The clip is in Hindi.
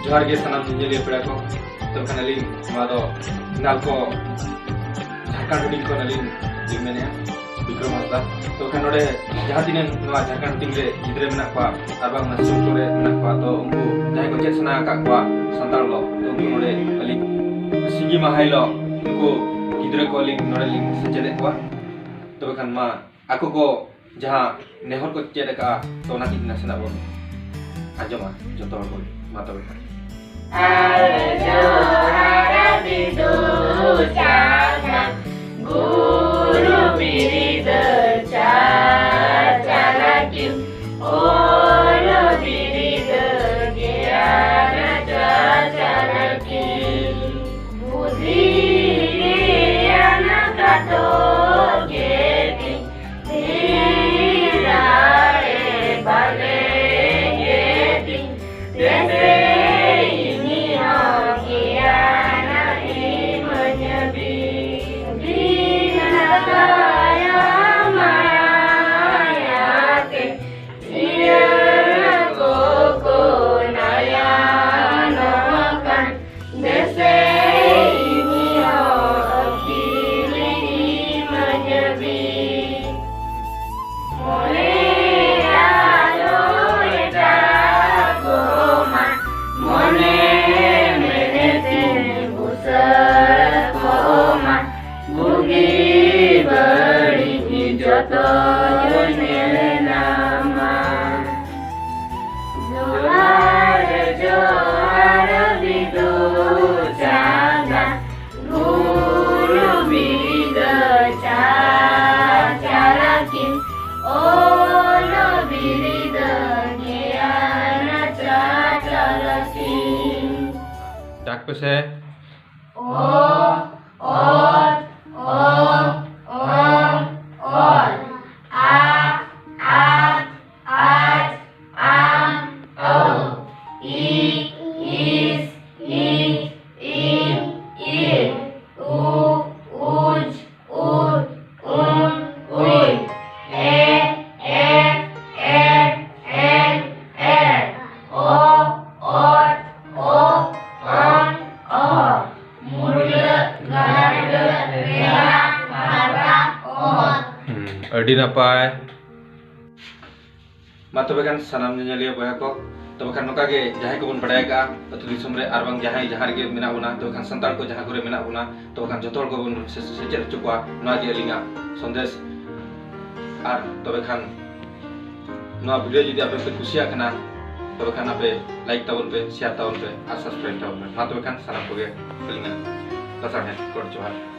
जोहार गे सानाम निजेलिया पेड़ा को तो खानाली मादो नाल को झारखंड हुडिंग को नाली जिमेने विक्रम हंसदा तो खानोडे जहां तिने नवा झारखंड हुडिंग रे गिद्रे मेना को आरबा ना सुकुरे मेना को तो उनको जाय को चेसना का को संताल लो तो उनको नोडे अली सिगी माहाई लो उनको गिद्रे को लिंग नोडे लिंग सेचेदे को तो खान मा आको को जहां नेहर को चेदे का तो ना कितना सेना बो आजमा जतो को मातो Guru birida calakim, olo birida gyana calakim, buddhi gyana kato geti, dhirae bale geti, dese डाक पे से अड़ी नपाय मा तबे खान सानाम निजेलिया बया को तबे खान नोका गे जहां को बन बडाय का अतु दिसम रे आरबांग जहां गे मेना बुना तो खान संताल को जहां करे मेना बुना तो खान जतोल को बन सेचेर चुकवा ना गे लिंगा संदेश आर तबे खान ना वीडियो जदि आपे पे खुशिया कना तबे खान आपे लाइक ताबन पे शेयर ताबन पे और सब्सक्राइब ताबन पे मा तबे खान सानाम को गे लिंगा लसा है कोड जोहार।